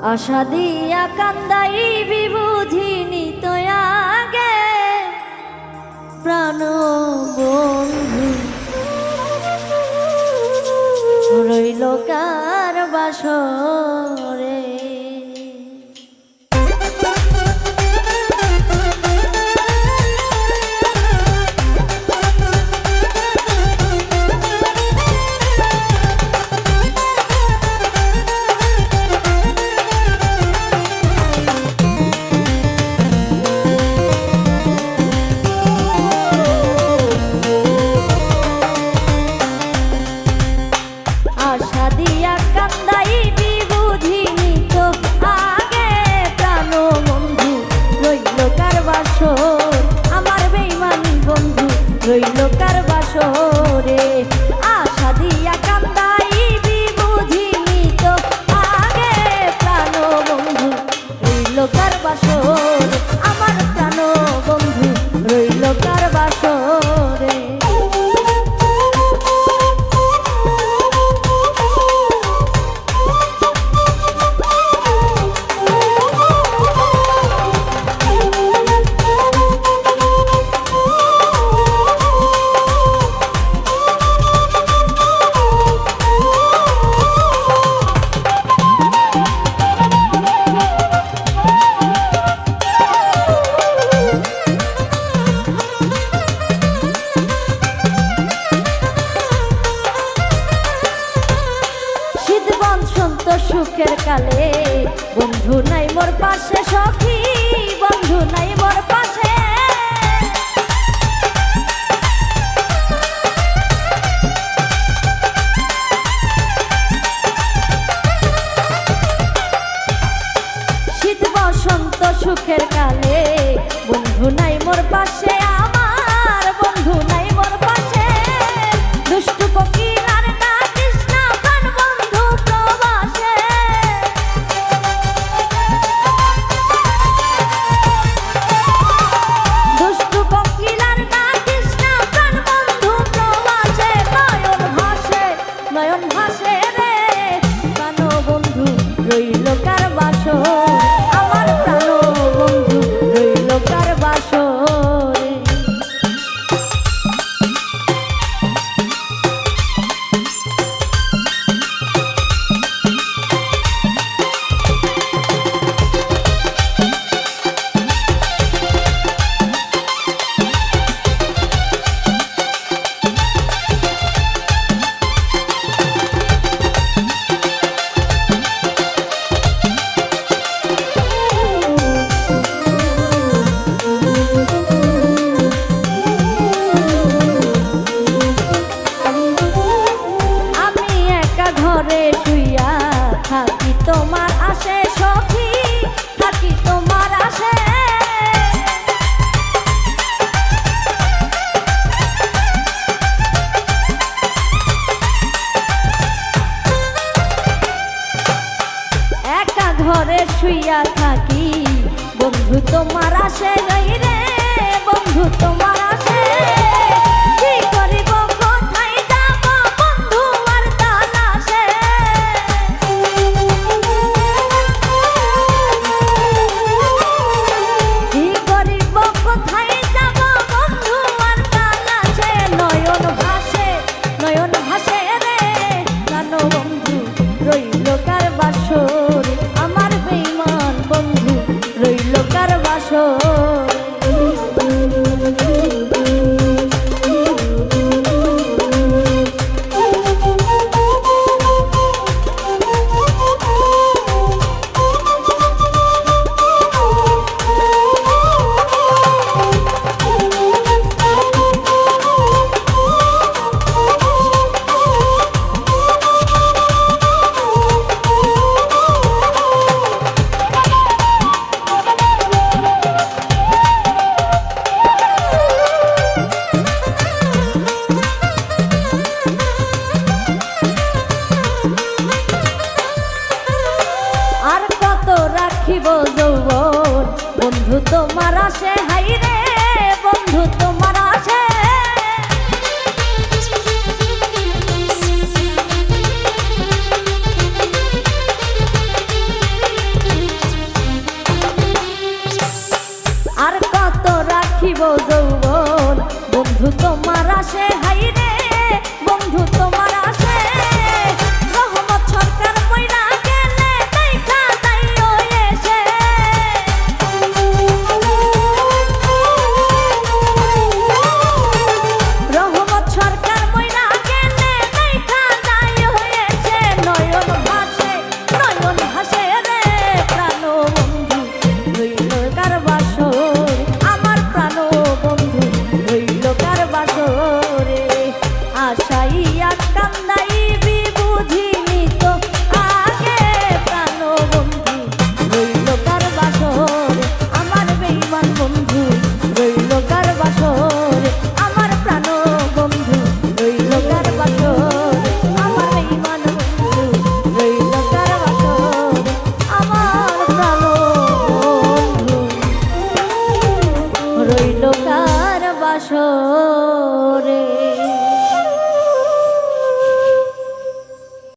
আশা দিয়া কান্দাই বিবুঝিনি তো আগে প্রাণ বন্ধু রইল কার বাসরে। আশা দিয়া কান্দাই বিবুঝিনি তো আগে প্রাণ বন্ধু রইল কার বাসর, আমার বেঈমানি বন্ধু রইল কার বাসরে। আশা দিয়া কান্দাই বিবুঝিনি তো আগে প্রাণ বন্ধু রইল কার বাসর, আমার প্রাণ বন্ধু রইল কার বাসরে। সুখের কালে বন্ধু নাই মোর পাশে, সখী বন্ধু নাই মোর পাশে। শীত বসন্ত সুখের কালে বন্ধু নাই মোর পাশে, আমার বন্ধু নাই মোর পাশে। দুষ্টু কোকিল আর ডাকিস না প্রাণ বন্ধু প্রবাসে। দুষ্টু কোকিল আর ডাকিস না প্রাণ বন্ধু প্রবাসে। নয়ন ভাসে রে প্রাণ বন্ধু রইল কার বাসর, আমার প্রাণ বন্ধু রইল কার বাসরে। ঘরে শুইয়া থাকি তোমার আসে, সখী থাকি তোমার আসে। একা ঘরে শুইয়া থাকি বন্ধু তোমার আসে, রে বন্ধু তোমার আসে। কি করিব কোথায় যাব বন্ধু আর তালাশে। কি করিব কোথায় যাব বন্ধু আর তালাশে। নয়ন ভাসে রে প্রাণ বন্ধু রইল কার বাসর, আমার বেঈমান বন্ধু রইল কার বাসর। রাখিব যৌবন বন্ধু তোমার আসে, হাই রে বন্ধু তোমার আসে। বাসর